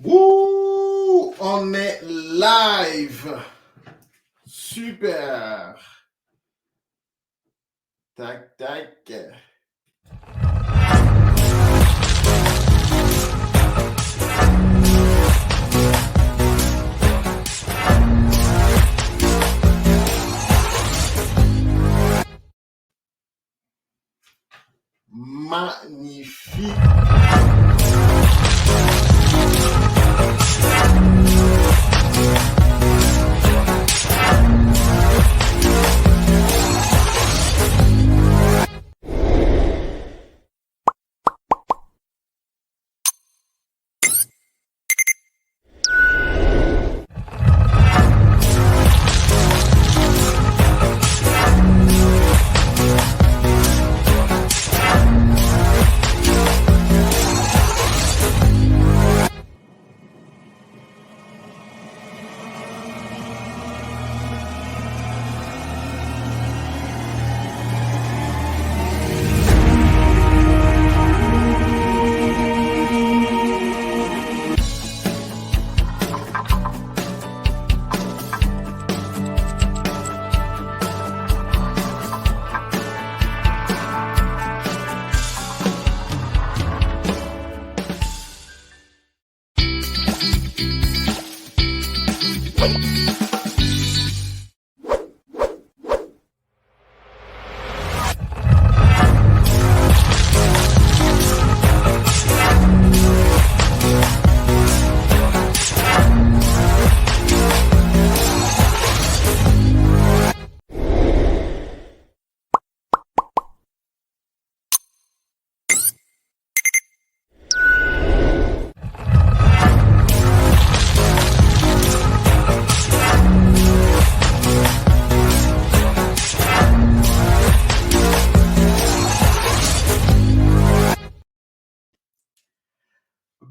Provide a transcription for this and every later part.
Wouh! On est live! Super! Tac, tac. Magnifique!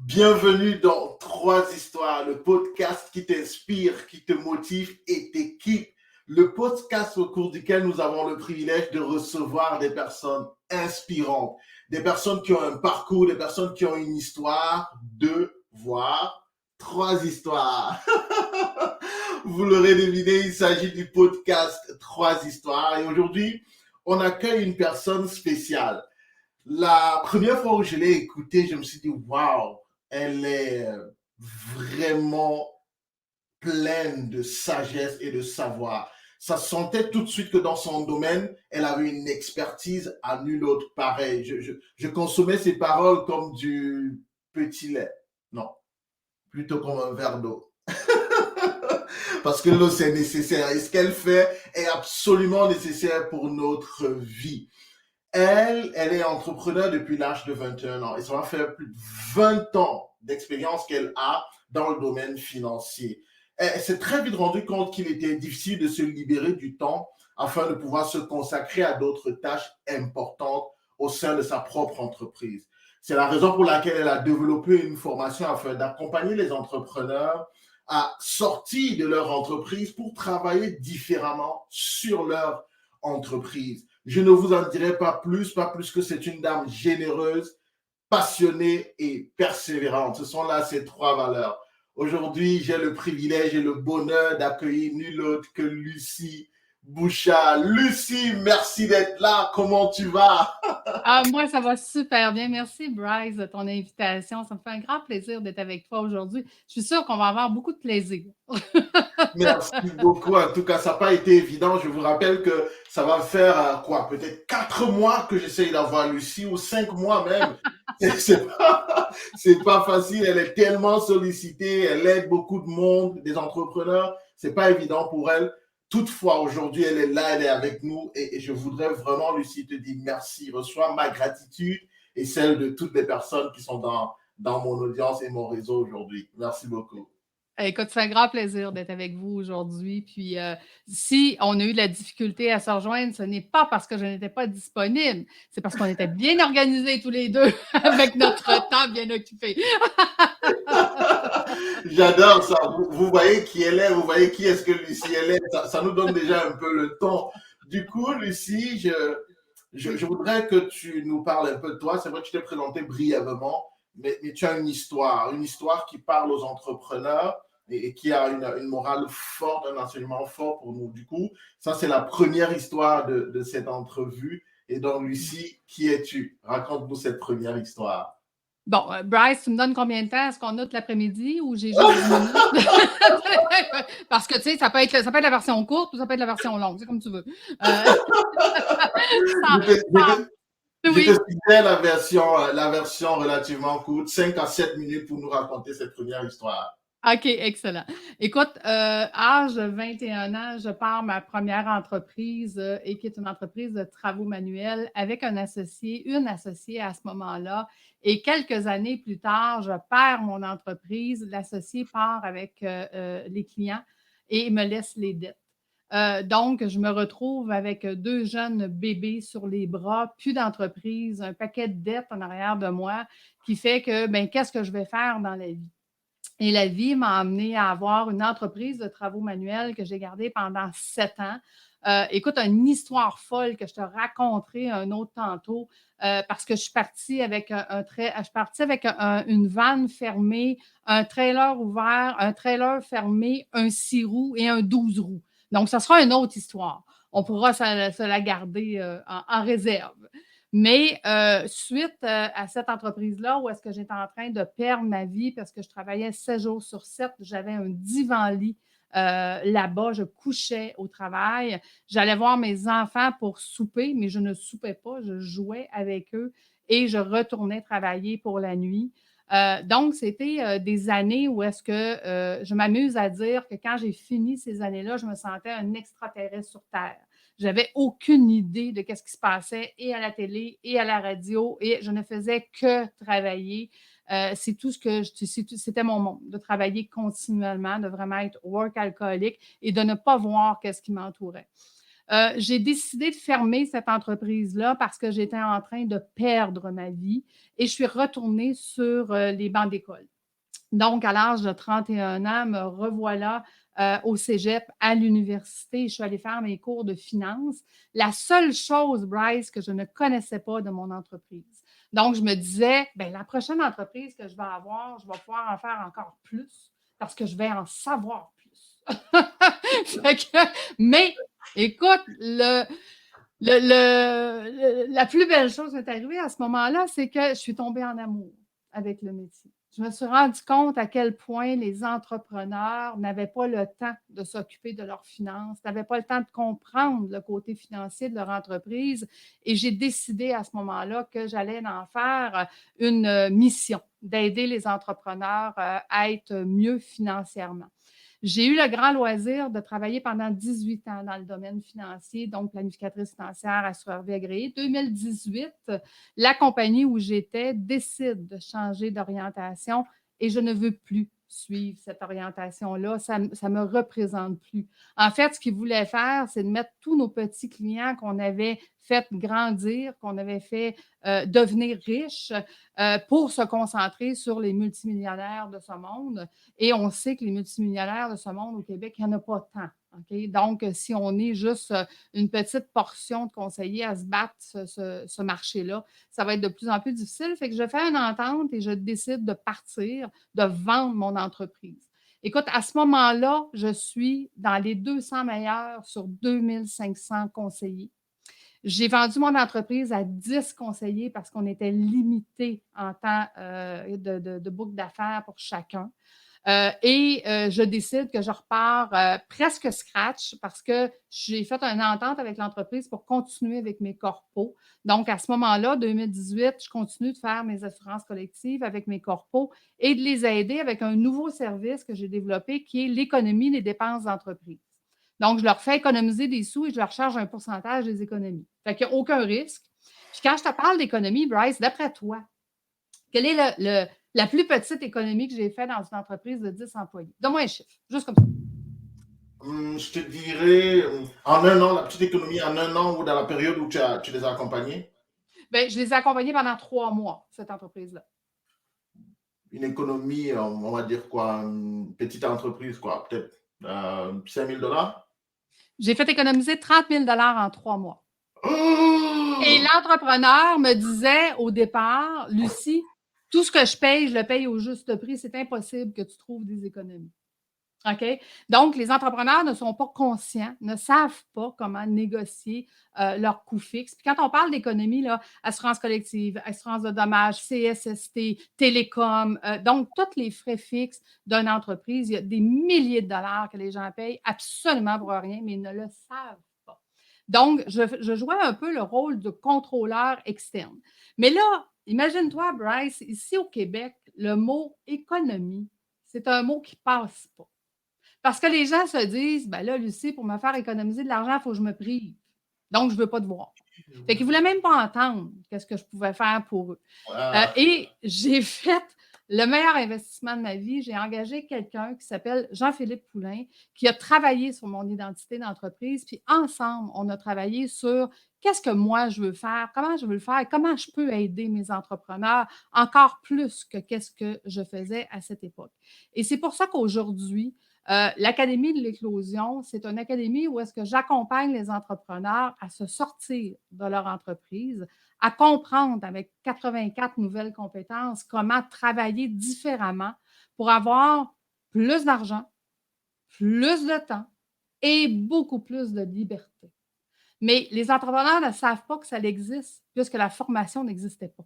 Bienvenue dans Trois Histoires, le podcast qui t'inspire, qui te motive et t'équipe. Le podcast au cours duquel nous avons le privilège de recevoir des personnes inspirantes, des personnes qui ont un parcours, des personnes qui ont une histoire, deux, voire trois histoires. Vous l'aurez deviné, il s'agit du podcast Trois Histoires. Et aujourd'hui, on accueille une personne spéciale. La première fois où je l'ai écoutée, je me suis dit, waouh, elle est vraiment pleine de sagesse et de savoir. Ça se sentait tout de suite que dans son domaine, elle avait une expertise à nul autre pareil. Je consommais ses paroles comme du petit lait. Non, plutôt comme un verre d'eau. Parce que l'eau, c'est nécessaire. Et ce qu'elle fait est absolument nécessaire pour notre vie. Elle est entrepreneur depuis l'âge de 21 ans et ça va faire plus de 20 ans d'expérience qu'elle a dans le domaine financier. Elle s'est très vite rendue compte qu'il était difficile de se libérer du temps afin de pouvoir se consacrer à d'autres tâches importantes au sein de sa propre entreprise. C'est la raison pour laquelle elle a développé une formation afin d'accompagner les entrepreneurs à sortir de leur entreprise pour travailler différemment sur leur entreprise. Je ne vous en dirai pas plus que c'est une dame généreuse, passionnée et persévérante. Ce sont là ces trois valeurs. Aujourd'hui, j'ai le privilège et le bonheur d'accueillir nul autre que Lucie Bouchard. Lucie, merci d'être là. Comment tu vas? Moi, ça va super bien. Merci, Bryce, de ton invitation. Ça me fait un grand plaisir d'être avec toi aujourd'hui. Je suis sûre qu'on va avoir beaucoup de plaisir. Merci beaucoup. En tout cas, ça n'a pas été évident. Je vous rappelle que ça va faire peut-être 4 mois que j'essaye d'avoir Lucie ou 5 mois même. C'est pas facile. Elle est tellement sollicitée. Elle aide beaucoup de monde, des entrepreneurs. C'est pas évident pour elle. Toutefois, aujourd'hui, elle est là, elle est avec nous et je voudrais vraiment, Lucie, te dire merci. Reçois ma gratitude et celle de toutes les personnes qui sont dans mon audience et mon réseau aujourd'hui. Merci beaucoup. Écoute, c'est un grand plaisir d'être avec vous aujourd'hui. Puis, si on a eu de la difficulté à se rejoindre, ce n'est pas parce que je n'étais pas disponible, c'est parce qu'on était bien organisés tous les deux avec notre temps bien occupé. J'adore ça. Vous voyez qui elle est, vous voyez qui est-ce que Lucie elle est. Ça nous donne déjà un peu le ton. Du coup, Lucie, je voudrais que tu nous parles un peu de toi. C'est vrai que tu t'es présenté brièvement, mais tu as une histoire qui parle aux entrepreneurs et qui a une morale forte, un enseignement fort pour nous. Du coup, ça, c'est la première histoire de cette entrevue. Et donc, Lucie, qui es-tu? Raconte-nous cette première histoire. Bon, Bryce, tu me donnes combien de temps? Est-ce qu'on a tout l'après-midi ou j'ai juste 10 minutes? Parce que, tu sais, ça peut être la version courte ou ça peut être la version longue, c'est comme tu veux. Je Oui. te citais la version relativement courte, 5 à 7 minutes pour nous raconter cette première histoire. OK, excellent. Écoute, âge 21 ans, je pars ma première entreprise et qui est une entreprise de travaux manuels avec une associée à ce moment-là. Et quelques années plus tard, je perds mon entreprise. L'associé part avec les clients et me laisse les dettes. Donc, je me retrouve avec 2 jeunes bébés sur les bras, plus d'entreprise, un paquet de dettes en arrière de moi qui fait que, ben, qu'est-ce que je vais faire dans la vie? Et la vie m'a amené à avoir une entreprise de travaux manuels que j'ai gardée pendant 7 ans. Écoute, une histoire folle que je te raconterai un autre tantôt parce que je suis partie avec une vanne fermée, un trailer ouvert, un trailer fermé, un 6 roues et un 12 roues. Donc, ça sera une autre histoire. On pourra se la garder en réserve. Mais suite à cette entreprise-là, où est-ce que j'étais en train de perdre ma vie parce que je travaillais 7 jours sur 7, j'avais un divan-lit là-bas, je couchais au travail. J'allais voir mes enfants pour souper, mais je ne soupais pas, je jouais avec eux et je retournais travailler pour la nuit. Donc, c'était des années où est-ce que je m'amuse à dire que quand j'ai fini ces années-là, je me sentais un extraterrestre sur Terre. J'avais aucune idée de ce qui se passait et à la télé et à la radio et je ne faisais que travailler. C'est tout ce que c'était mon monde, de travailler continuellement, de vraiment être workaholic et de ne pas voir ce qui m'entourait. J'ai décidé de fermer cette entreprise-là parce que j'étais en train de perdre ma vie et je suis retournée sur les bancs d'école. Donc, à l'âge de 31 ans, me revoilà au cégep, à l'université. Je suis allée faire mes cours de finance. La seule chose, Bryce, que je ne connaissais pas de mon entreprise. Donc, je me disais, bien, la prochaine entreprise que je vais avoir, je vais pouvoir en faire encore plus parce que je vais en savoir plus. Mais, écoute, la plus belle chose qui m'est arrivée à ce moment-là, c'est que je suis tombée en amour avec le métier. Je me suis rendu compte à quel point les entrepreneurs n'avaient pas le temps de s'occuper de leurs finances, n'avaient pas le temps de comprendre le côté financier de leur entreprise. Et j'ai décidé à ce moment-là que j'allais en faire une mission, d'aider les entrepreneurs à être mieux financièrement. J'ai eu le grand loisir de travailler pendant 18 ans dans le domaine financier, donc planificatrice financière, assureur vie agréée. 2018, la compagnie où j'étais décide de changer d'orientation et je ne veux plus suivre cette orientation-là. Ça ne me représente plus. En fait, ce qu'ils voulaient faire, c'est de mettre tous nos petits clients qu'on avait fait grandir, qu'on avait fait devenir riches pour se concentrer sur les multimillionnaires de ce monde. Et on sait que les multimillionnaires de ce monde au Québec, il n'y en a pas tant. Okay? Donc, si on est juste une petite portion de conseillers à se battre ce marché-là, ça va être de plus en plus difficile. Fait que je fais une entente et je décide de partir, de vendre mon entreprise. Écoute, à ce moment-là, je suis dans les 200 meilleurs sur 2500 conseillers. J'ai vendu mon entreprise à 10 conseillers parce qu'on était limité en temps de boucle d'affaires pour chacun. Je décide que je repars presque scratch parce que j'ai fait une entente avec l'entreprise pour continuer avec mes corpos. Donc, à ce moment-là, 2018, je continue de faire mes assurances collectives avec mes corpos et de les aider avec un nouveau service que j'ai développé qui est l'économie des dépenses d'entreprise. Donc, je leur fais économiser des sous et je leur charge un pourcentage des économies. Fait qu'il n'y a aucun risque. Puis quand je te parle d'économie, Bryce, d'après toi, quelle est la plus petite économie que j'ai faite dans une entreprise de 10 employés? Donne-moi un chiffre, juste comme ça. Je te dirais, en un an, la petite économie en un an ou dans la période où tu les as accompagnés? Bien, je les ai accompagnés pendant 3 mois, cette entreprise-là. Une économie, on va dire quoi, une petite entreprise, quoi, peut-être 5 000 $? J'ai fait économiser 30 000 $ en 3 mois. Oh! Et l'entrepreneur me disait au départ, Lucie, Tout ce que je le paye au juste prix. C'est impossible que tu trouves des économies. OK? Donc, les entrepreneurs ne sont pas conscients, ne savent pas comment négocier leurs coûts fixes. Puis quand on parle d'économie, là, assurance collective, assurance de dommages, CSST, télécom, donc tous les frais fixes d'une entreprise, il y a des milliers de dollars que les gens payent absolument pour rien, mais ils ne le savent pas. Donc, je jouais un peu le rôle de contrôleur externe. Mais là, imagine-toi, Bryce, ici au Québec, le mot économie, c'est un mot qui passe pas. Parce que les gens se disent, ben là, Lucie, pour me faire économiser de l'argent, il faut que je me prive. Donc, je ne veux pas te voir. Fait qu'ils ne voulaient même pas entendre qu'est-ce que je pouvais faire pour eux. Et j'ai fait le meilleur investissement de ma vie. J'ai engagé quelqu'un qui s'appelle Jean-Philippe Poulain, qui a travaillé sur mon identité d'entreprise. Puis ensemble, on a travaillé sur qu'est-ce que moi je veux faire, comment je veux le faire, comment je peux aider mes entrepreneurs encore plus que qu'est-ce que je faisais à cette époque. Et c'est pour ça qu'aujourd'hui, l'Académie de l'éclosion, c'est une académie où est-ce que j'accompagne les entrepreneurs à se sortir de leur entreprise, à comprendre avec 84 nouvelles compétences comment travailler différemment pour avoir plus d'argent, plus de temps et beaucoup plus de liberté. Mais les entrepreneurs ne savent pas que ça existe puisque la formation n'existait pas.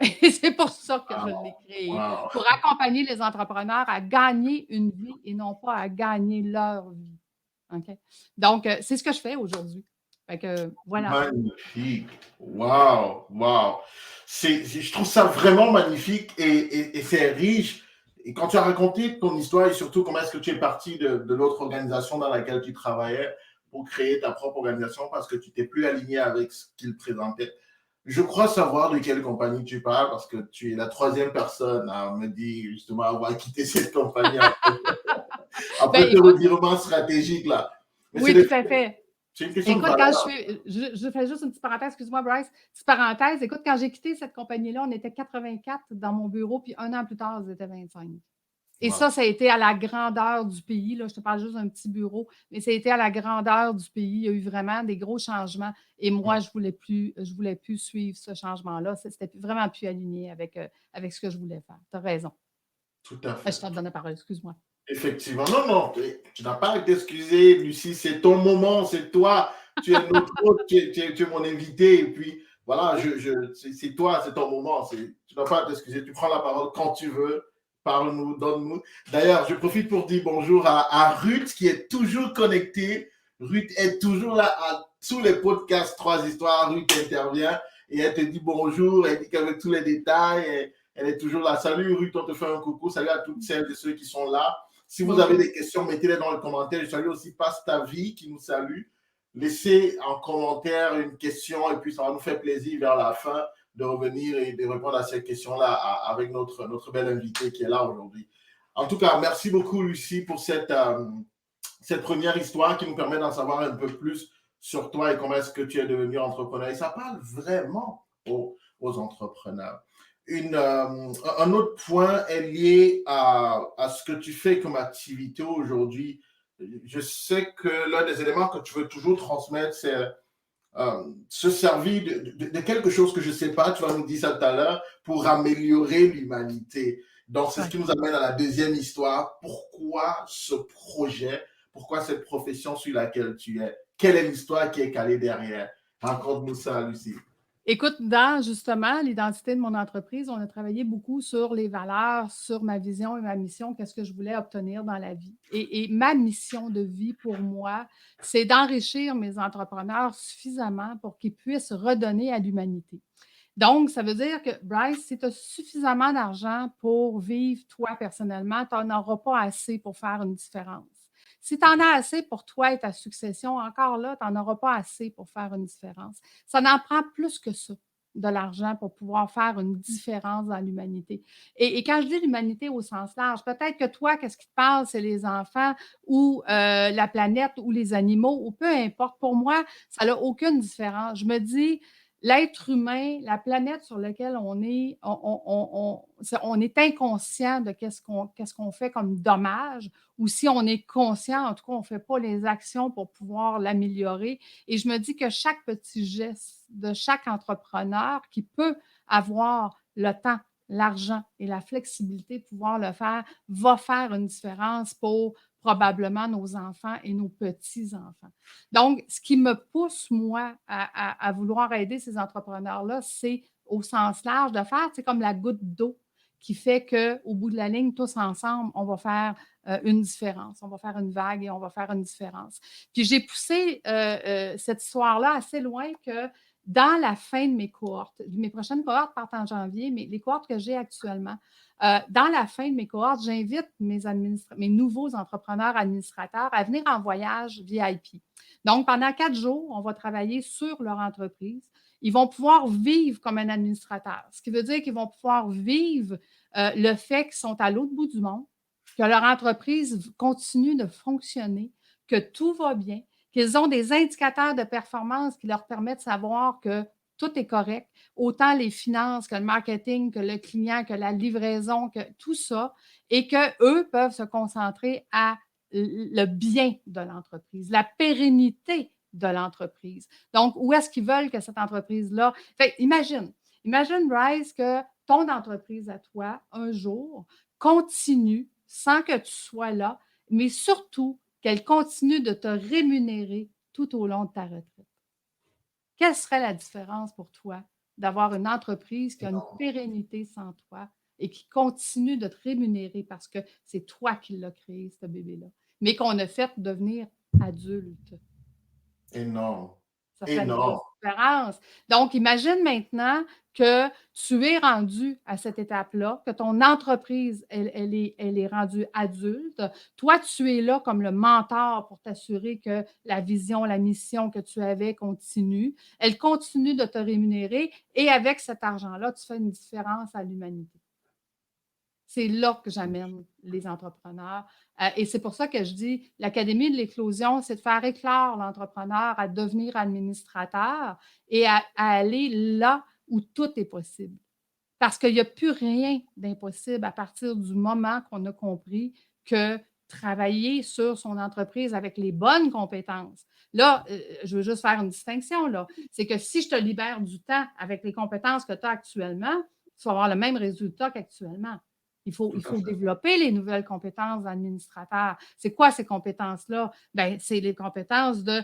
Et c'est pour ça que je l'ai créé, pour accompagner les entrepreneurs à gagner une vie et non pas à gagner leur vie. OK? Donc, c'est ce que je fais aujourd'hui. Fait que, voilà. Magnifique. Wow, wow. Je trouve ça vraiment magnifique et c'est riche. Et quand tu as raconté ton histoire et surtout comment est-ce que tu es parti de l'autre organisation dans laquelle tu travaillais pour créer ta propre organisation parce que tu t'es plus aligné avec ce qu'ils présentaient. Je crois savoir de quelle compagnie tu parles parce que tu es la troisième personne à me dire justement avoir quitté cette compagnie après tes revirements stratégiques là. Mais oui, tout à fait. C'est une question écoute, de quand je fais juste une petite parenthèse, excuse-moi, Bryce, petite parenthèse. Écoute, quand j'ai quitté cette compagnie-là, on était 84 dans mon bureau, puis un an plus tard, ils étaient 25. Et ça a été à la grandeur du pays. Là, je te parle juste d'un petit bureau, mais ça a été à la grandeur du pays. Il y a eu vraiment des gros changements. Et moi, je voulais plus suivre ce changement-là. C'était vraiment plus aligné avec ce que je voulais faire. Tu as raison. Tout à fait. Je te donne la parole, excuse-moi. Effectivement. Non, tu n'as pas à t'excuser, Lucie. C'est ton moment, c'est toi. Tu es notre hôte, tu es mon invité. Et puis, voilà, c'est toi, c'est ton moment. Tu n'as pas à t'excuser. Tu prends la parole quand tu veux. Parle-nous, donne-nous. D'ailleurs, je profite pour dire bonjour à Ruth qui est toujours connectée. Ruth est toujours là à tous les podcasts 3 histoires. Ruth intervient et elle te dit bonjour. Elle dit qu'avec tous les détails, elle est toujours là. Salut Ruth, on te fait un coucou. Salut à toutes celles et ceux qui sont là. Si vous avez des questions, mettez-les dans les commentaires. Je salue aussi Passe ta vie qui nous salue. Laissez en commentaire une question et puis ça va nous faire plaisir vers la fin de revenir et de répondre à ces questions-là avec notre belle invitée qui est là aujourd'hui. En tout cas, merci beaucoup Lucie pour cette première histoire qui nous permet d'en savoir un peu plus sur toi et comment est-ce que tu es devenu entrepreneur. Et ça parle vraiment aux entrepreneurs. Un autre point est lié à ce que tu fais comme activité aujourd'hui. Je sais que l'un des éléments que tu veux toujours transmettre, c'est se servir de quelque chose que je ne sais pas, tu vas nous dire ça tout à l'heure, pour améliorer l'humanité. Donc, c'est ce qui nous amène à la deuxième histoire. Pourquoi ce projet? Pourquoi cette profession sur laquelle tu es? Quelle est l'histoire qui est calée derrière? Raconte-nous ça, Lucie. Écoute, dans justement l'identité de mon entreprise, on a travaillé beaucoup sur les valeurs, sur ma vision et ma mission, qu'est-ce que je voulais obtenir dans la vie. Et ma mission de vie pour moi, c'est d'enrichir mes entrepreneurs suffisamment pour qu'ils puissent redonner à l'humanité. Donc, ça veut dire que, Bryce, si tu as suffisamment d'argent pour vivre toi personnellement, tu n'en auras pas assez pour faire une différence. Si tu en as assez pour toi et ta succession, encore là, tu n'en auras pas assez pour faire une différence. Ça n'en prend plus que ça, de l'argent, pour pouvoir faire une différence dans l'humanité. Et quand je dis l'humanité au sens large, peut-être que toi, qu'est-ce qui te parle, c'est les enfants ou la planète ou les animaux, ou peu importe. Pour moi, ça n'a aucune différence. Je me dis, l'être humain, la planète sur laquelle on est, on est inconscient de qu'est-ce qu'on fait comme dommage, ou si on est conscient, en tout cas, on ne fait pas les actions pour pouvoir l'améliorer. Et je me dis que chaque petit geste de chaque entrepreneur qui peut avoir le temps l'argent et la flexibilité de pouvoir le faire va faire une différence pour probablement nos enfants et nos petits-enfants. Donc, ce qui me pousse, moi, à vouloir aider ces entrepreneurs-là, c'est au sens large de faire, c'est comme la goutte d'eau qui fait qu'au bout de la ligne, tous ensemble, on va faire une différence. On va faire une vague et on va faire une différence. Puis j'ai poussé cette histoire-là assez loin que dans la fin de mes cohortes, mes prochaines cohortes partent en janvier, mais les cohortes que j'ai actuellement, dans la fin de mes cohortes, j'invite mes nouveaux entrepreneurs administrateurs à venir en voyage VIP. Donc, pendant 4 jours, on va travailler sur leur entreprise. Ils vont pouvoir vivre comme un administrateur, ce qui veut dire qu'ils vont pouvoir vivre le fait qu'ils sont à l'autre bout du monde, que leur entreprise continue de fonctionner, que tout va bien, qu'ils ont des indicateurs de performance qui leur permettent de savoir que tout est correct, autant les finances que le marketing, que le client, que la livraison, que tout ça, et qu'eux peuvent se concentrer à le bien de l'entreprise, la pérennité de l'entreprise. Donc, où est-ce qu'ils veulent que cette entreprise-là... Fait, imagine, Bryce, que ton entreprise à toi, un jour, continue sans que tu sois là, mais surtout qu'elle continue de te rémunérer tout au long de ta retraite. Quelle serait la différence pour toi d'avoir une entreprise qui a une pérennité sans toi et qui continue de te rémunérer parce que c'est toi qui l'as créé, ce bébé-là, mais qu'on a fait devenir adulte? Énorme. Ça fait une grosse différence. Donc, imagine maintenant que tu es rendu à cette étape-là, que ton entreprise, elle est rendue adulte. Toi, tu es là comme le mentor pour t'assurer que la vision, la mission que tu avais continue. Elle continue de te rémunérer et avec cet argent-là, tu fais une différence à l'humanité. C'est là que j'amène les entrepreneurs. Et c'est pour ça que je dis, l'Académie de l'éclosion, c'est de faire éclore l'entrepreneur à devenir administrateur et à aller là où tout est possible. Parce qu'il n'y a plus rien d'impossible à partir du moment qu'on a compris que travailler sur son entreprise avec les bonnes compétences. Là, je veux juste faire une distinction, là. C'est que si je te libère du temps avec les compétences que tu as actuellement, tu vas avoir le même résultat qu'actuellement. Il faut développer les nouvelles compétences d'administrateur. C'est quoi ces compétences-là? Bien, c'est les compétences de,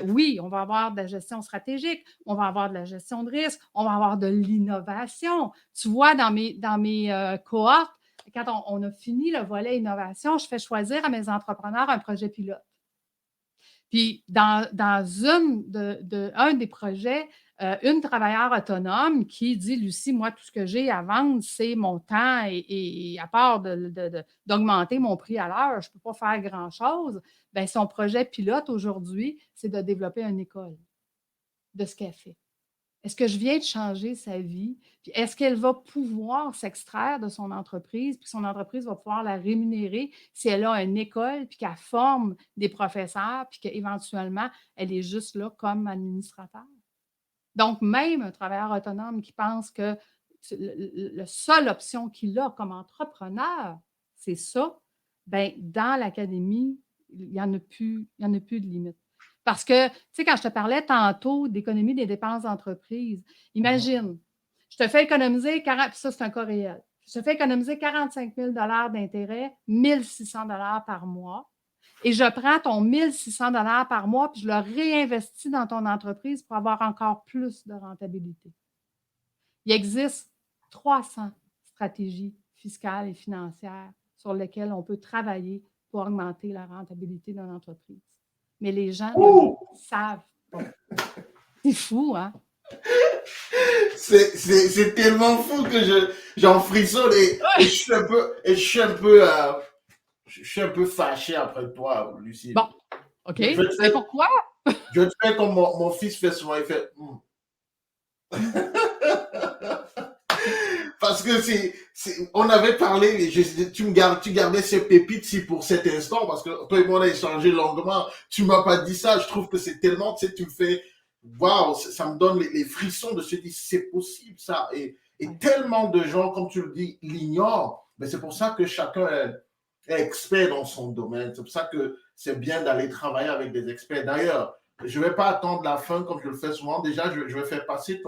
oui, on va avoir de la gestion stratégique, on va avoir de la gestion de risque, on va avoir de l'innovation. Tu vois, dans mes cohortes, quand on a fini le volet innovation, je fais choisir à mes entrepreneurs un projet pilote. Puis, dans un des projets, une travailleure autonome qui dit, Lucie, moi, tout ce que j'ai à vendre, c'est mon temps et à part d'augmenter mon prix à l'heure, je ne peux pas faire grand-chose. Bien, son projet pilote aujourd'hui, c'est de développer une école de ce qu'elle fait. Est-ce que je viens de changer sa vie? Puis est-ce qu'elle va pouvoir s'extraire de son entreprise, puis son entreprise va pouvoir la rémunérer si elle a une école, puis qu'elle forme des professeurs, puis qu'éventuellement, elle est juste là comme administrateur? Donc, même un travailleur autonome qui pense que la seule option qu'il a comme entrepreneur, c'est ça, bien, dans l'académie, il n'y en a plus de limite. Parce que, tu sais, quand je te parlais tantôt d'économie des dépenses d'entreprise, imagine, je te fais économiser 40, puis ça, c'est un cas réel. Je te fais économiser 45 000 d'intérêt, 1 600 par mois, et je prends ton 1 600 par mois, puis je le réinvestis dans ton entreprise pour avoir encore plus de rentabilité. Il existe 300 stratégies fiscales et financières sur lesquelles on peut travailler pour augmenter la rentabilité d'une entreprise. Mais les gens ne savent pas. C'est fou, hein? C'est tellement fou que j'en frissonne et je suis un peu fâché après toi, Lucie. Bon, OK. Mais pourquoi? Je te fais comme mon fils fait souvent, il fait Parce que on avait parlé, tu gardais ces pépites pour cet instant, parce que toi et moi on a échangé longuement. Tu m'as pas dit ça, je trouve que c'est tellement, tu sais, tu me fais, waouh, ça me donne les frissons de se dire, c'est possible ça. Et tellement de gens, comme tu le dis, l'ignorent. Mais c'est pour ça que chacun est expert dans son domaine. C'est pour ça que c'est bien d'aller travailler avec des experts. D'ailleurs, je vais pas attendre la fin comme je le fais souvent. Déjà, je vais faire passer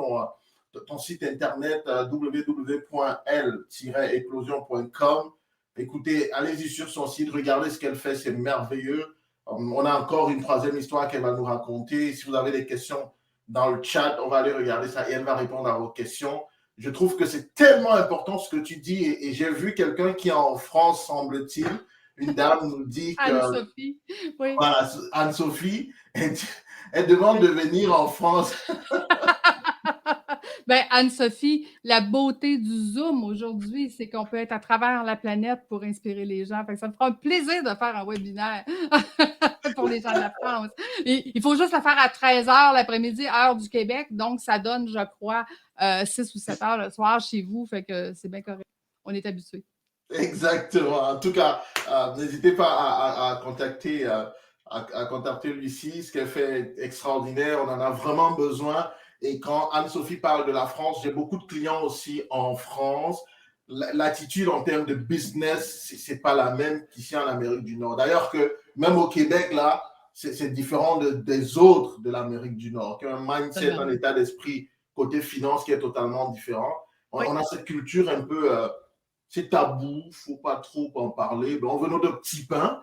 ton site internet www.l-éclosion.com. Écoutez, allez-y sur son site, regardez ce qu'elle fait, c'est merveilleux. On a encore une troisième histoire qu'elle va nous raconter. Si vous avez des questions dans le chat, on va aller regarder ça et elle va répondre à vos questions. Je trouve que c'est tellement important ce que tu dis et j'ai vu quelqu'un qui est en France, semble-t-il. Une dame nous dit que Anne-Sophie, oui. voilà, Anne-Sophie, elle demande de venir en France. Ben, Anne-Sophie, la beauté du Zoom aujourd'hui, c'est qu'on peut être à travers la planète pour inspirer les gens. Fait que ça me fera un plaisir de faire un webinaire pour les gens de la France. Et il faut juste le faire à 13h l'après-midi, heure du Québec. Donc, ça donne, je crois, 6 ou 7 heures le soir chez vous. Fait que c'est bien correct. On est habitués. Exactement. En tout cas, n'hésitez pas à contacter, à contacter Lucie. Ce qu'elle fait est extraordinaire. On en a vraiment besoin. Et quand Anne-Sophie parle de la France, j'ai beaucoup de clients aussi en France. L'attitude en termes de business, c'est pas la même qu'ici en Amérique du Nord. D'ailleurs, que même au Québec, là, c'est différent des autres de l'Amérique du Nord. Qui a un mindset, un état d'esprit côté finance qui est totalement différent. On a cette culture un peu... c'est tabou, il ne faut pas trop en parler. Ben, on veut notre petit pain.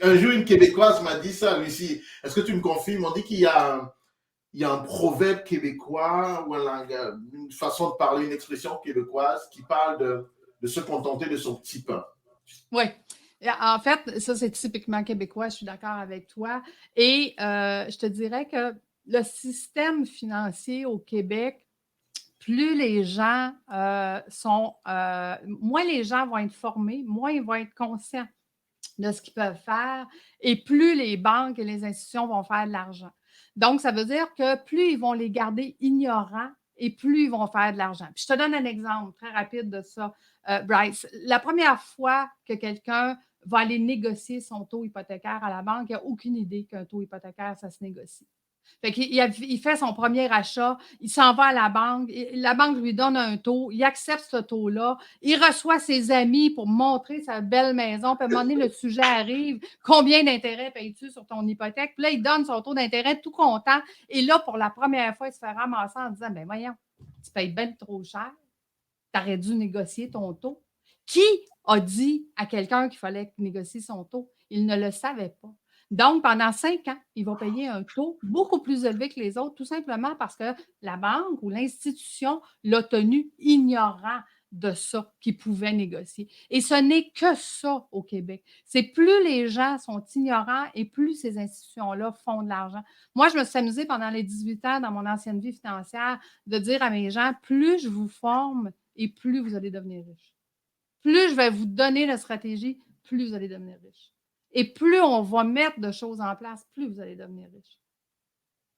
Un jour, une Québécoise m'a dit ça, Lucie. Est-ce que tu me confirmes? On dit qu'il y a un proverbe québécois ou une façon de parler, une expression québécoise qui parle de se contenter de son petit pain. Oui. En fait, ça, c'est typiquement québécois, je suis d'accord avec toi. Et je te dirais que le système financier au Québec, plus les gens moins les gens vont être formés, moins ils vont être conscients de ce qu'ils peuvent faire et plus les banques et les institutions vont faire de l'argent. Donc, ça veut dire que plus ils vont les garder ignorants et plus ils vont faire de l'argent. Puis je te donne un exemple très rapide de ça, Bryce. La première fois que quelqu'un va aller négocier son taux hypothécaire à la banque, il n'a aucune idée qu'un taux hypothécaire, ça se négocie. Fait qu'il fait son premier achat, il s'en va à la banque lui donne un taux, il accepte ce taux-là, il reçoit ses amis pour montrer sa belle maison, puis à un moment donné, le sujet arrive, combien d'intérêts payes-tu sur ton hypothèque? Puis là, il donne son taux d'intérêt tout content, et là, pour la première fois, il se fait ramasser en disant, ben voyons, tu payes bien trop cher, tu aurais dû négocier ton taux. Qui a dit à quelqu'un qu'il fallait négocier son taux? Il ne le savait pas. Donc, pendant 5 ans, il va payer un taux beaucoup plus élevé que les autres, tout simplement parce que la banque ou l'institution l'a tenu ignorant de ça qu'il pouvait négocier. Et ce n'est que ça au Québec. C'est plus les gens sont ignorants et plus ces institutions-là font de l'argent. Moi, je me suis amusée pendant les 18 ans dans mon ancienne vie financière de dire à mes gens, plus je vous forme et plus vous allez devenir riche. Plus je vais vous donner la stratégie, plus vous allez devenir riche. Et plus on va mettre de choses en place, plus vous allez devenir riche.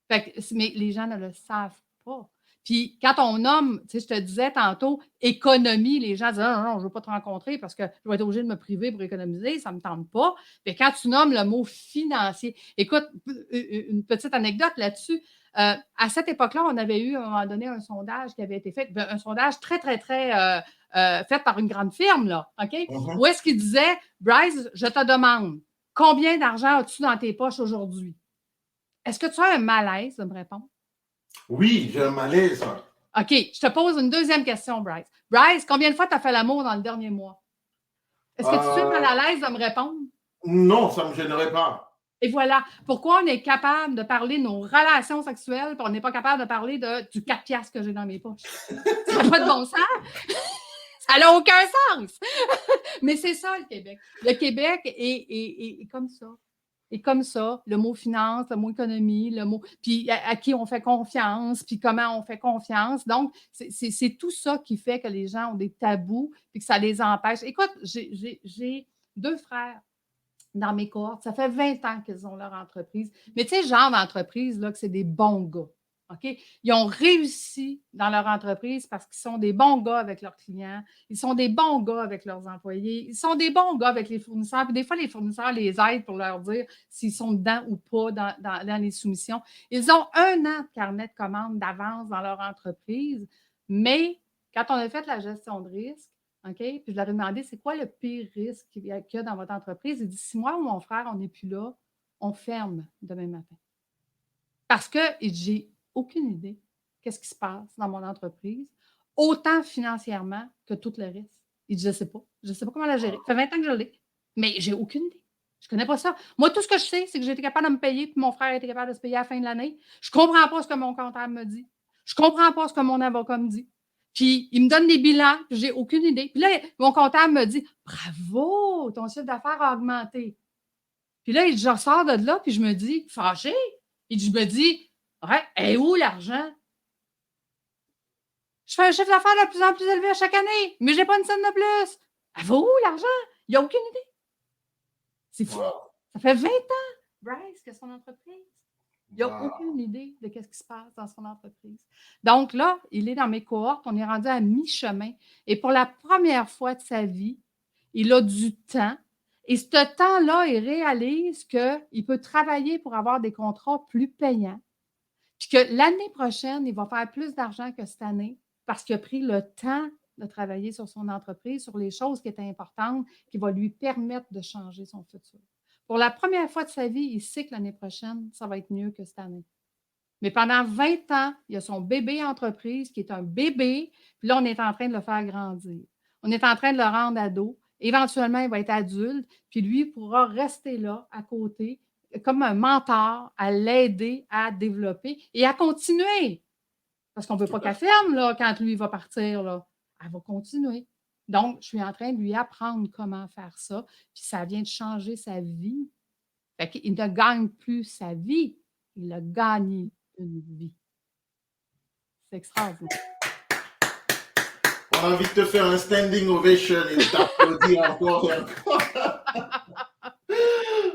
Fait que, mais les gens ne le savent pas. Puis quand on nomme, tu sais, je te disais tantôt, économie, les gens disent non, non, je ne veux pas te rencontrer parce que je vais être obligé de me priver pour économiser, ça ne me tente pas. Mais quand tu nommes le mot financier, écoute, une petite anecdote là-dessus. À cette époque-là, on avait eu à un moment donné un sondage qui avait été fait, un sondage très, très, très fait par une grande firme, là, OK? Où est-ce qu'il disait, Bryce, je te demande, combien d'argent as-tu dans tes poches aujourd'hui? Est-ce que tu as un malaise de me répondre? Oui, j'ai un malaise. OK, je te pose une deuxième question, Bryce. Bryce, combien de fois tu as fait l'amour dans le dernier mois? Est-ce que tu es mal à l'aise de me répondre? Non, ça ne me gênerait pas. Et voilà. Pourquoi on est capable de parler de nos relations sexuelles et on n'est pas capable de parler du 4 piastres que j'ai dans mes poches? Ça n'a pas de bon sens? Ça n'a aucun sens! Mais c'est ça, le Québec. Le Québec est comme ça. Et comme ça, le mot finance, le mot économie, le mot. Puis à qui on fait confiance, puis comment on fait confiance. Donc, c'est tout ça qui fait que les gens ont des tabous, puis que ça les empêche. Écoute, j'ai 2 frères dans mes cohortes. Ça fait 20 ans qu'ils ont leur entreprise. Mais tu sais, genre d'entreprise, là, que c'est des bons gars. OK? Ils ont réussi dans leur entreprise parce qu'ils sont des bons gars avec leurs clients, ils sont des bons gars avec leurs employés, ils sont des bons gars avec les fournisseurs. Puis des fois, les fournisseurs les aident pour leur dire s'ils sont dedans ou pas dans les soumissions. Ils ont 1 an de carnet de commandes d'avance dans leur entreprise, mais quand on a fait la gestion de risque, OK, puis je leur ai demandé c'est quoi le pire risque qu'il y a dans votre entreprise. Il dit si moi ou mon frère, on n'est plus là, on ferme demain matin. Parce que j'ai aucune idée qu'est-ce qui se passe dans mon entreprise, autant financièrement que tout le reste. Il dit, je ne sais pas. Je ne sais pas comment la gérer. Ça fait 20 ans que je l'ai, mais j'ai aucune idée. Je ne connais pas ça. Moi, tout ce que je sais, c'est que j'ai été capable de me payer, puis mon frère a été capable de se payer à la fin de l'année. Je ne comprends pas ce que mon comptable me dit. Je ne comprends pas ce que mon avocat me dit. Puis, il me donne des bilans, puis j'ai aucune idée. Puis là, mon comptable me dit, bravo, ton chiffre d'affaires a augmenté. Puis là, je ressors de là, puis je me dis, fâché. Je me dis, ouais, et où l'argent? Je fais un chiffre d'affaires de plus en plus élevé à chaque année, mais je n'ai pas une scène de plus. Elle va où l'argent? Il n'y a aucune idée. C'est fou. Wow. Ça fait 20 ans, Bryce, que son entreprise. Il n'a Wow. aucune idée de ce qui se passe dans son entreprise. Donc là, il est dans mes cohortes, on est rendu à mi-chemin. Et pour la première fois de sa vie, il a du temps. Et ce temps-là, il réalise qu'il peut travailler pour avoir des contrats plus payants. Puis que l'année prochaine, il va faire plus d'argent que cette année parce qu'il a pris le temps de travailler sur son entreprise, sur les choses qui étaient importantes, qui vont lui permettre de changer son futur. Pour la première fois de sa vie, il sait que l'année prochaine, ça va être mieux que cette année. Mais pendant 20 ans, il y a son bébé entreprise qui est un bébé, puis là, on est en train de le faire grandir. On est en train de le rendre ado. Éventuellement, il va être adulte, puis lui pourra rester là, à côté, comme un mentor, à l'aider à développer et à continuer. Parce qu'on ne veut pas qu'elle ferme là, quand lui va partir. Là. Elle va continuer. Donc, je suis en train de lui apprendre comment faire ça, puis ça vient de changer sa vie. Fait qu'il ne gagne plus sa vie, il a gagné une vie. C'est extraordinaire. On a envie de te faire un standing ovation et de t'applaudir encore et encore.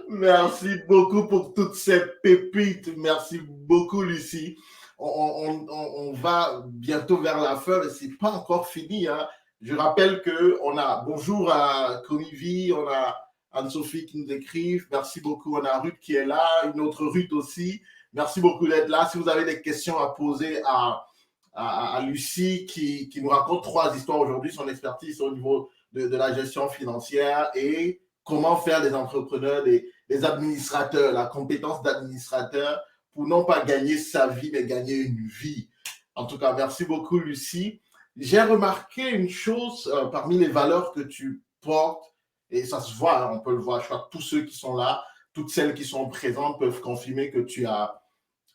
Merci beaucoup pour toutes ces pépites. Merci beaucoup, Lucie. On va bientôt vers la fin, mais ce n'est pas encore fini. Hein. Je rappelle qu'on a bonjour à Conivi, on a Anne-Sophie qui nous écrive. Merci beaucoup. On a Ruth qui est là, une autre Ruth aussi. Merci beaucoup d'être là. Si vous avez des questions à poser à Lucie qui nous raconte 3 histoires aujourd'hui, son expertise au niveau de la gestion financière et comment faire des entrepreneurs, des administrateurs, la compétence d'administrateur pour non pas gagner sa vie, mais gagner une vie. En tout cas, merci beaucoup, Lucie. J'ai remarqué une chose parmi les valeurs que tu portes, et ça se voit, on peut le voir, je crois que tous ceux qui sont là, toutes celles qui sont présentes peuvent confirmer que tu as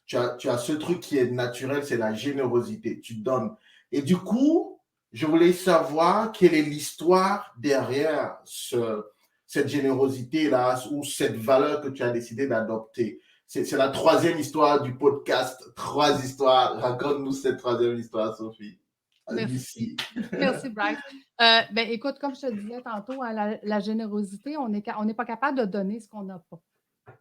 ce truc qui est naturel, c'est la générosité. Tu donnes. Et du coup, je voulais savoir quelle est l'histoire derrière cette générosité-là ou cette valeur que tu as décidé d'adopter. C'est la 3e histoire du podcast. 3 histoires. Raconte-nous cette 3e histoire, Sophie. Merci. Merci, Bryce. Écoute, comme je te disais tantôt, hein, la générosité, on n'est pas capable de donner ce qu'on n'a pas.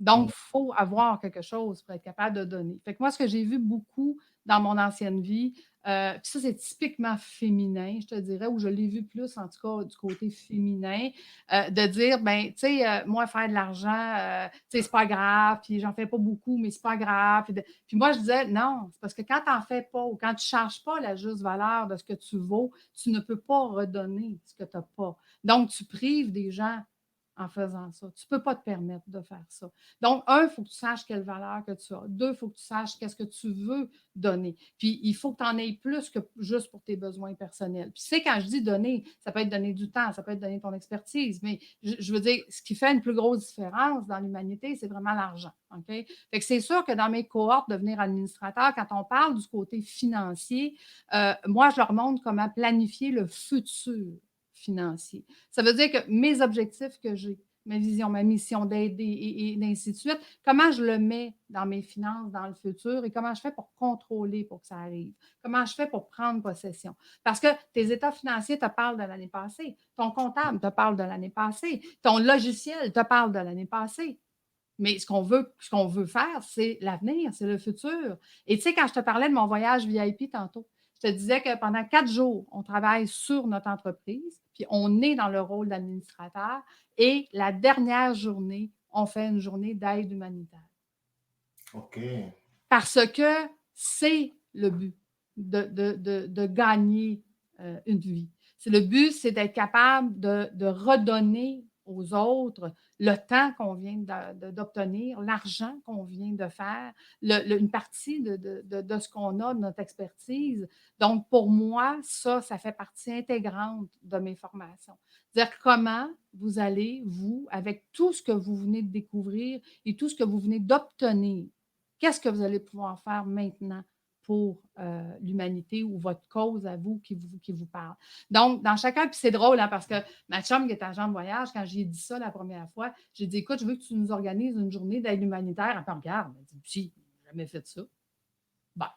Donc, il faut avoir quelque chose pour être capable de donner. Fait que moi, ce que j'ai vu beaucoup dans mon ancienne vie, puis ça, c'est typiquement féminin, je te dirais, ou je l'ai vu plus, en tout cas, du côté féminin, de dire, tu sais, moi, faire de l'argent, tu sais, c'est pas grave, puis j'en fais pas beaucoup, mais c'est pas grave. Puis moi, je disais, non, c'est parce que quand tu n'en fais pas ou quand tu ne charges pas la juste valeur de ce que tu vaux, tu ne peux pas redonner ce que tu n'as pas. Donc, tu prives des gens en faisant ça. Tu ne peux pas te permettre de faire ça. Donc, 1, il faut que tu saches quelle valeur que tu as. 2, il faut que tu saches qu'est-ce que tu veux donner. Puis, il faut que tu en aies plus que juste pour tes besoins personnels. Puis, tu sais, quand je dis donner, ça peut être donner du temps, ça peut être donner ton expertise, mais je veux dire, ce qui fait une plus grosse différence dans l'humanité, c'est vraiment l'argent. OK? Fait que c'est sûr que dans mes cohortes, devenir administrateur, quand on parle du côté financier, moi, je leur montre comment planifier le futur financier. Ça veut dire que mes objectifs que j'ai, ma vision, ma mission d'aider et ainsi de suite, comment je le mets dans mes finances dans le futur et comment je fais pour contrôler pour que ça arrive? Comment je fais pour prendre possession? Parce que tes états financiers te parlent de l'année passée, ton comptable te parle de l'année passée, ton logiciel te parle de l'année passée. Mais ce qu'on veut faire, c'est l'avenir, c'est le futur. Et tu sais, quand je te parlais de mon voyage VIP tantôt, je te disais que pendant 4 jours, on travaille sur notre entreprise, puis on est dans le rôle d'administrateur. Et la dernière journée, on fait une journée d'aide humanitaire. OK. Parce que c'est le but de gagner une vie. Le but, c'est d'être capable de redonner aux autres le temps qu'on vient d'obtenir, l'argent qu'on vient de faire, une partie de ce qu'on a, de notre expertise. Donc, pour moi, ça fait partie intégrante de mes formations. C'est-à-dire comment vous allez, vous, avec tout ce que vous venez de découvrir et tout ce que vous venez d'obtenir, qu'est-ce que vous allez pouvoir faire maintenant pour l'humanité ou votre cause à vous qui vous parle. Donc, dans chacun, puis c'est drôle, hein, parce que ma chum qui est agent de voyage, quand j'ai dit ça la première fois, j'ai dit, écoute, je veux que tu nous organises une journée d'aide humanitaire. Elle me regarde, elle dit, si, j'ai jamais fait ça. Ben,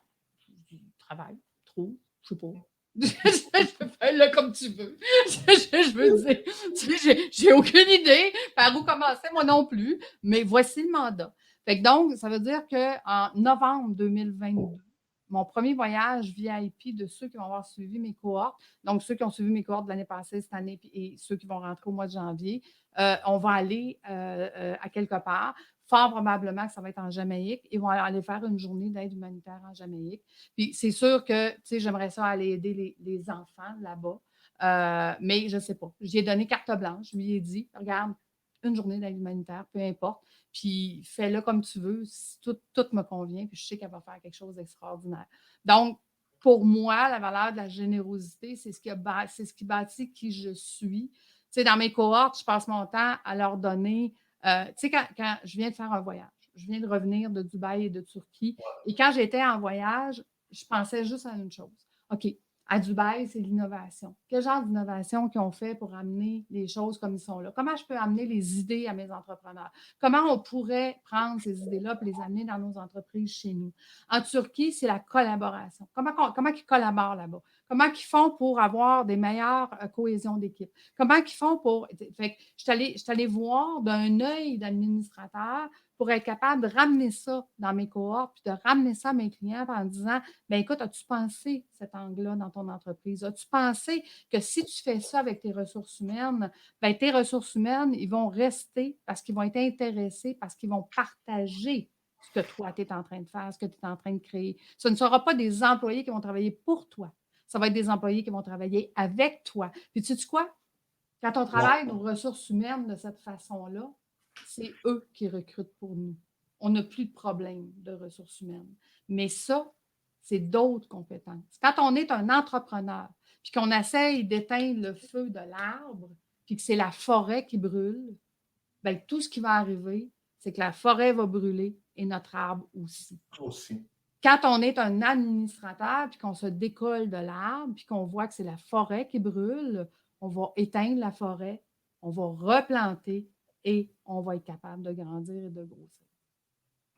je travaille, trop, je sais pas. Je fais là comme tu veux. Je veux dire, tu sais, j'ai aucune idée par où commencer, moi non plus, mais voici le mandat. Fait que donc, ça veut dire qu'en novembre 2022, mon premier voyage VIP de ceux qui vont avoir suivi mes cohortes, donc ceux qui ont suivi mes cohortes de l'année passée, cette année, et ceux qui vont rentrer au mois de janvier, on va aller à quelque part. Fort probablement que ça va être en Jamaïque. Ils vont aller faire une journée d'aide humanitaire en Jamaïque. Puis c'est sûr que, tu sais, j'aimerais ça aller aider les enfants là-bas. Mais je ne sais pas. J'y ai donné carte blanche. Je lui ai dit, regarde, une journée d'aide humanitaire, peu importe. Puis fais-le comme tu veux. Tout me convient. Puis je sais qu'elle va faire quelque chose d'extraordinaire. Donc, pour moi, la valeur de la générosité, c'est ce qui bâtit qui je suis. Tu sais, dans mes cohortes, je passe mon temps à leur donner. Tu sais, quand je viens de faire un voyage, je viens de revenir de Dubaï et de Turquie. Et quand j'étais en voyage, je pensais juste à une chose. OK, à Dubaï, c'est l'innovation. Quel genre d'innovation qu'ils ont fait pour amener les choses comme ils sont là? Comment je peux amener les idées à mes entrepreneurs? Comment on pourrait prendre ces idées-là et les amener dans nos entreprises chez nous? En Turquie, c'est la collaboration. Comment ils collaborent là-bas? Comment ils font pour avoir des meilleures cohésions d'équipe? Comment ils font pour... Fait que je suis allée voir d'un œil d'administrateur pour être capable de ramener ça dans mes cohortes, puis de ramener ça à mes clients en disant, bien écoute, as-tu pensé cet angle-là dans ton entreprise? As-tu pensé que si tu fais ça avec tes ressources humaines, bien tes ressources humaines, ils vont rester parce qu'ils vont être intéressés, parce qu'ils vont partager ce que toi, tu es en train de faire, ce que tu es en train de créer. Ce ne sera pas des employés qui vont travailler pour toi. Ça va être des employés qui vont travailler avec toi. Puis tu sais quoi? Quand on travaille nos ressources humaines de cette façon-là, c'est eux qui recrutent pour nous. On n'a plus de problème de ressources humaines. Mais ça, c'est d'autres compétences. Quand on est un entrepreneur, puis qu'on essaye d'éteindre le feu de l'arbre, puis que c'est la forêt qui brûle, bien, tout ce qui va arriver, c'est que la forêt va brûler et notre arbre aussi. Quand on est un administrateur, puis qu'on se décolle de l'arbre, puis qu'on voit que c'est la forêt qui brûle, on va éteindre la forêt, on va replanter et on va être capable de grandir et de grossir.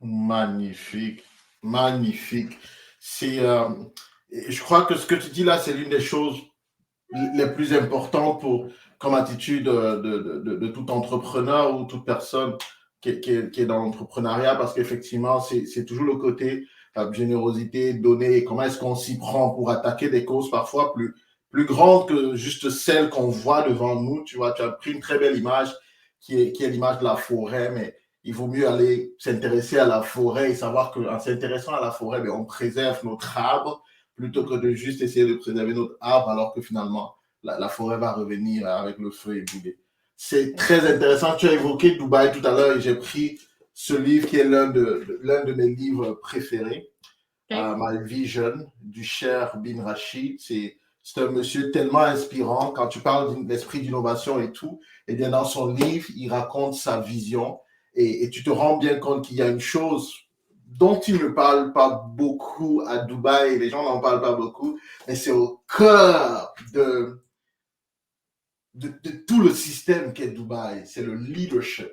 Magnifique, magnifique. Je crois que ce que tu dis là, c'est l'une des choses les plus importantes comme attitude de tout entrepreneur ou toute personne qui est dans l'entrepreneuriat, parce qu'effectivement, c'est toujours le côté générosité, donner, comment est-ce qu'on s'y prend pour attaquer des causes parfois plus grandes que juste celles qu'on voit devant nous. Tu vois, tu as pris une très belle image qui est l'image de la forêt, mais il vaut mieux aller s'intéresser à la forêt et savoir qu'en s'intéressant à la forêt, on préserve notre arbre plutôt que de juste essayer de préserver notre arbre alors que finalement, la forêt va revenir avec le feu et brûler. C'est très intéressant. Tu as évoqué Dubaï tout à l'heure et j'ai pris ce livre qui est l'un de mes livres préférés, My Vision, du cher Bin Rashid. C'est un monsieur tellement inspirant. Quand tu parles de l'esprit d'innovation et tout, et bien dans son livre, il raconte sa vision et tu te rends bien compte qu'il y a une chose dont il ne parle pas beaucoup à Dubaï, les gens n'en parlent pas beaucoup, mais c'est au cœur de tout le système qu'est Dubaï, c'est le leadership.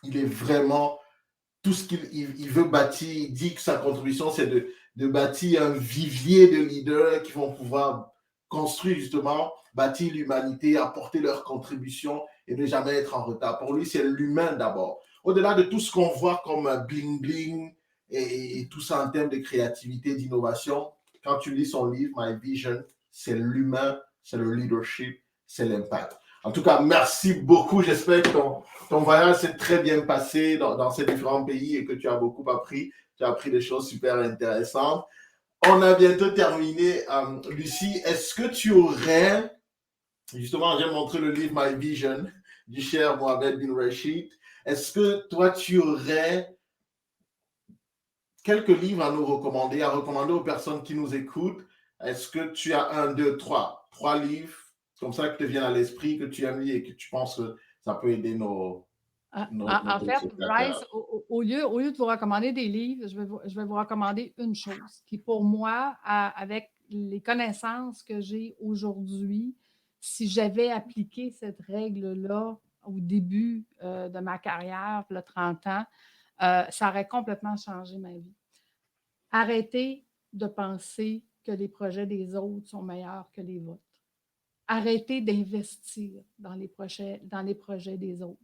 Il est vraiment tout ce qu'il veut bâtir. Il dit que sa contribution, c'est de bâtir un vivier de leaders qui vont pouvoir construire justement, bâtir l'humanité, apporter leur contribution et ne jamais être en retard. Pour lui, c'est l'humain d'abord. Au-delà de tout ce qu'on voit comme bling-bling et tout ça en termes de créativité, d'innovation, quand tu lis son livre, My Vision, c'est l'humain, c'est le leadership, c'est l'impact. En tout cas, merci beaucoup. J'espère que ton voyage s'est très bien passé dans ces différents pays et que tu as beaucoup appris. Tu as appris des choses super intéressantes. On a bientôt terminé. Lucie, est-ce que tu aurais, justement, j'ai montré le livre My Vision, du cher Mohamed bin Rachid. Est-ce que toi, tu aurais quelques livres à nous recommander, à recommander aux personnes qui nous écoutent? Est-ce que tu as un, deux, trois livres comme ça qui te viennent à l'esprit, que tu aimes lire et que tu penses que ça peut aider nos En fait, Bryce, spectateurs? au lieu de vous recommander des livres, je vais vous recommander une chose qui, pour moi, avec les connaissances que j'ai aujourd'hui, si j'avais appliqué cette règle-là au début de ma carrière, il y a 30 ans, ça aurait complètement changé ma vie. Arrêtez de penser que les projets des autres sont meilleurs que les vôtres. Arrêtez d'investir dans les projets des autres.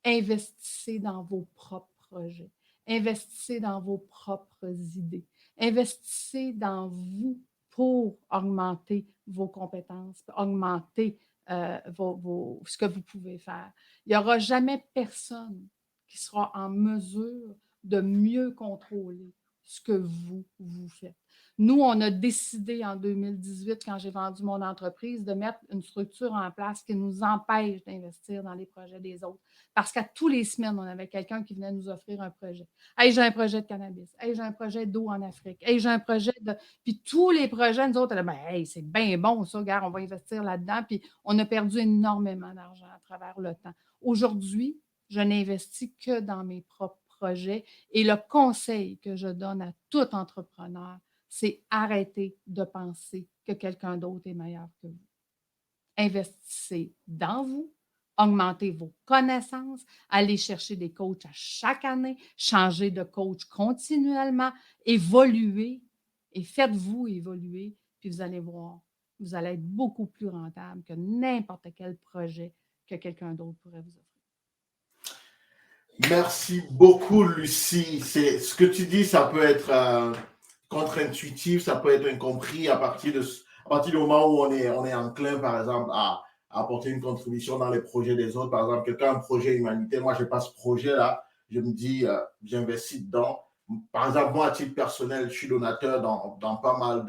Investissez dans vos propres projets. Investissez dans vos propres idées. Investissez dans vous pour augmenter vos compétences, augmenter ce que vous pouvez faire. Il n'y aura jamais personne qui sera en mesure de mieux contrôler ce que vous faites. Nous, on a décidé en 2018, quand j'ai vendu mon entreprise, de mettre une structure en place qui nous empêche d'investir dans les projets des autres. Parce qu'à tous les semaines, on avait quelqu'un qui venait nous offrir un projet. Hey, j'ai un projet de cannabis. Hey, j'ai un projet d'eau en Afrique. Hey, j'ai un projet de. Puis tous les projets, nous autres, ben, hey, c'est bien bon, ça, gars, on va investir là-dedans. Puis on a perdu énormément d'argent à travers le temps. Aujourd'hui, je n'investis que dans mes propres projets. Et le conseil que je donne à tout entrepreneur, c'est arrêter de penser que quelqu'un d'autre est meilleur que vous. Investissez dans vous, augmentez vos connaissances, allez chercher des coachs à chaque année, changez de coach continuellement, évoluez et faites-vous évoluer, puis vous allez voir, vous allez être beaucoup plus rentable que n'importe quel projet que quelqu'un d'autre pourrait vous offrir. Merci beaucoup, Lucie. Ce que tu dis, ça peut être contre-intuitif, ça peut être incompris à partir du moment où on est enclin, par exemple, à apporter une contribution dans les projets des autres. Par exemple, quelqu'un a un projet humanitaire, moi, je n'ai pas ce projet-là. Je me dis, j'investis dedans. Par exemple, moi, à titre personnel, je suis donateur dans pas mal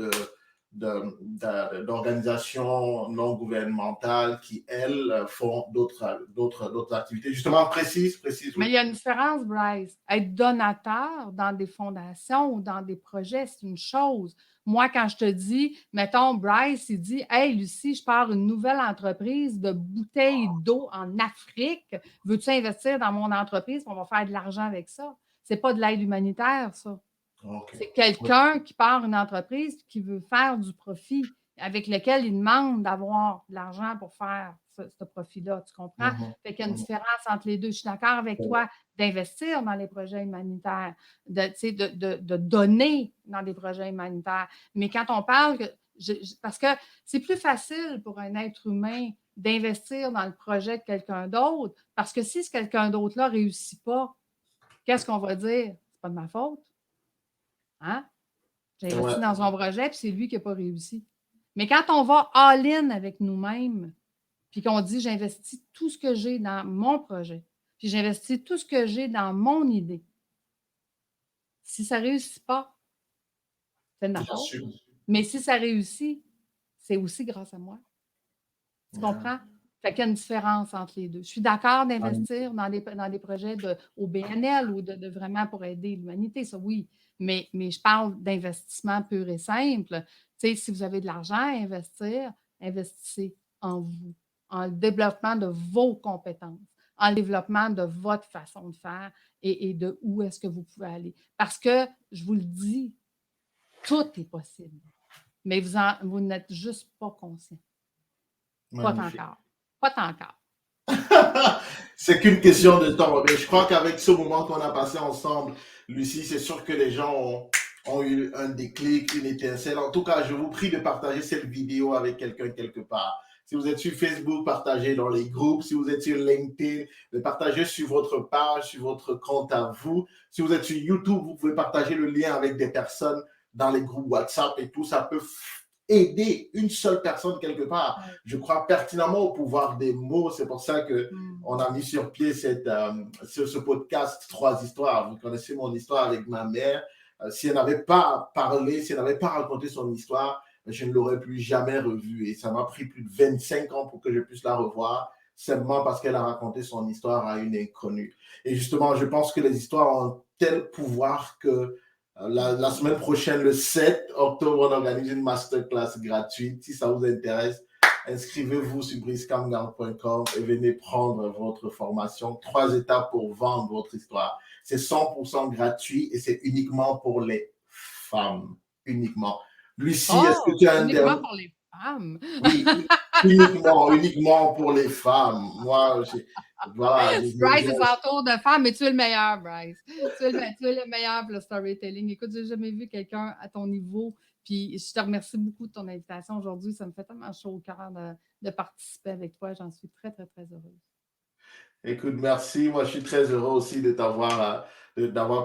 d'organisations non gouvernementales qui, elles, font d'autres activités, justement précises. Mais il y a une différence, Bryce. Être donateur dans des fondations ou dans des projets, c'est une chose. Moi, quand je te dis, mettons, Bryce, il dit, hey, Lucie, je pars une nouvelle entreprise de bouteilles d'eau en Afrique. Veux-tu investir dans mon entreprise? On va faire de l'argent avec ça. C'est pas de l'aide humanitaire, ça. Okay. C'est quelqu'un qui part une entreprise qui veut faire du profit, avec lequel il demande d'avoir de l'argent pour faire ce profit-là. Tu comprends? Fait qu'il y a une différence entre les deux. Je suis d'accord avec toi d'investir dans les projets humanitaires, de donner dans des projets humanitaires. Mais quand on parle, parce que c'est plus facile pour un être humain d'investir dans le projet de quelqu'un d'autre, parce que si ce quelqu'un d'autre-là ne réussit pas, qu'est-ce qu'on va dire? C'est pas de ma faute. Hein? J'ai investi dans son projet, puis c'est lui qui n'a pas réussi. Mais quand on va all-in avec nous-mêmes, puis qu'on dit j'investis tout ce que j'ai dans mon projet, puis j'investis tout ce que j'ai dans mon idée, si ça ne réussit pas, c'est de ma faute. Mais si ça réussit, c'est aussi grâce à moi. Tu comprends? Fait qu'il y a une différence entre les deux. Je suis d'accord d'investir dans des projets au BNL ou de vraiment pour aider l'humanité, ça oui. Mais je parle d'investissement pur et simple. Tu sais, si vous avez de l'argent à investir, investissez en vous, en le développement de vos compétences, en le développement de votre façon de faire et de où est-ce que vous pouvez aller. Parce que, je vous le dis, tout est possible. Mais vous n'êtes juste pas conscient. Pas encore. Pas encore. C'est qu'une question de temps. Mais je crois qu'avec ce moment qu'on a passé ensemble, Lucie, c'est sûr que les gens ont eu un déclic, une étincelle. En tout cas, je vous prie de partager cette vidéo avec quelqu'un quelque part. Si vous êtes sur Facebook, partagez dans les groupes. Si vous êtes sur LinkedIn, partagez sur votre page, sur votre compte à vous. Si vous êtes sur YouTube, vous pouvez partager le lien avec des personnes dans les groupes WhatsApp et tout. Ça peut aider une seule personne quelque part. Je crois pertinemment au pouvoir des mots. C'est pour ça qu'on a mis sur pied ce podcast 3 histoires. Vous connaissez mon histoire avec ma mère. Si elle n'avait pas parlé, si elle n'avait pas raconté son histoire, je ne l'aurais plus jamais revue. Et ça m'a pris plus de 25 ans pour que je puisse la revoir. simplement parce qu'elle a raconté son histoire à une inconnue. Et justement, je pense que les histoires ont tel pouvoir que la semaine prochaine, le 7 octobre, on organise une masterclass gratuite. Si ça vous intéresse, inscrivez-vous sur bricekamgang.com et venez prendre votre formation. 3 étapes pour vendre votre histoire. C'est 100% gratuit et c'est uniquement pour les femmes. Uniquement. Lucie, est-ce que tu as un uniquement dernier... pour les femmes. Oui, uniquement pour les femmes. Moi, voilà. Bryce, c'est son tour de femme, mais tu es le meilleur, Bryce. Tu es le meilleur pour le storytelling. Écoute, j'ai jamais vu quelqu'un à ton niveau. Puis je te remercie beaucoup de ton invitation aujourd'hui. Ça me fait tellement chaud au cœur de participer avec toi. J'en suis très, très, très heureuse. Écoute, merci. Moi, je suis très heureux aussi d'avoir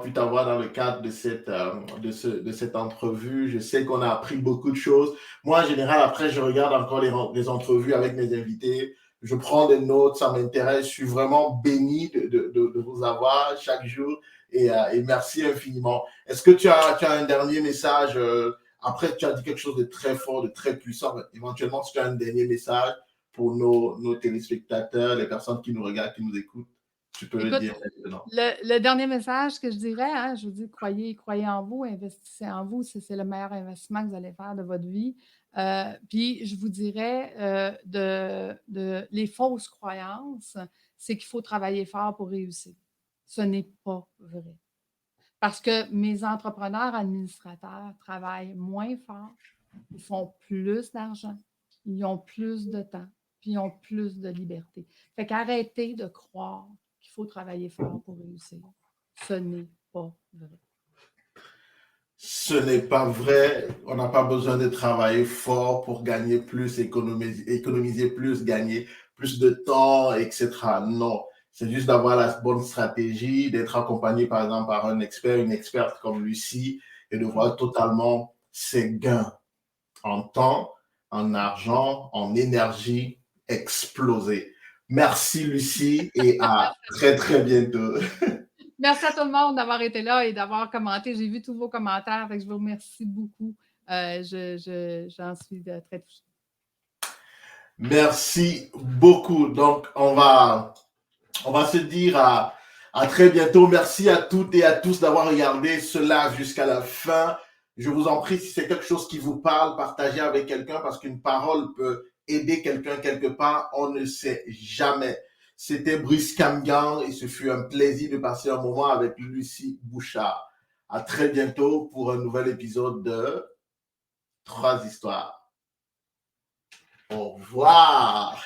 pu t'avoir dans le cadre de cette entrevue. Je sais qu'on a appris beaucoup de choses. Moi, en général, après, je regarde encore les entrevues avec mes invités. Je prends des notes, ça m'intéresse. Je suis vraiment béni de vous avoir chaque jour et merci infiniment. Est-ce que tu as un dernier message? Après, tu as dit quelque chose de très fort, de très puissant. Éventuellement, si tu as un dernier message pour nos téléspectateurs, les personnes qui nous regardent, qui nous écoutent, tu peux le dire maintenant. Le dernier message que je dirais, hein, je vous dis, croyez en vous, investissez en vous, c'est le meilleur investissement que vous allez faire de votre vie. Puis je vous dirais les fausses croyances, c'est qu'il faut travailler fort pour réussir. Ce n'est pas vrai. Parce que mes entrepreneurs administrateurs travaillent moins fort, ils font plus d'argent, ils ont plus de temps, puis ils ont plus de liberté. Fait qu'arrêtez de croire qu'il faut travailler fort pour réussir. Ce n'est pas vrai. Ce n'est pas vrai. On n'a pas besoin de travailler fort pour gagner plus, économiser plus, gagner plus de temps, etc. Non. C'est juste d'avoir la bonne stratégie, d'être accompagné, par exemple, par un expert, une experte comme Lucie, et de voir totalement ses gains en temps, en argent, en énergie exploser. Merci, Lucie, et à très, très bientôt. Merci à tout le monde d'avoir été là et d'avoir commenté. J'ai vu tous vos commentaires, fait que je vous remercie beaucoup. J'en suis très touchée. Merci beaucoup. Donc, on va se dire à très bientôt. Merci à toutes et à tous d'avoir regardé ce live jusqu'à la fin. Je vous en prie, si c'est quelque chose qui vous parle, partagez avec quelqu'un parce qu'une parole peut aider quelqu'un quelque part. On ne sait jamais. C'était Brice Kamgang et ce fut un plaisir de passer un moment avec Lucie Bouchard. À très bientôt pour un nouvel épisode de 3 histoires. Au revoir.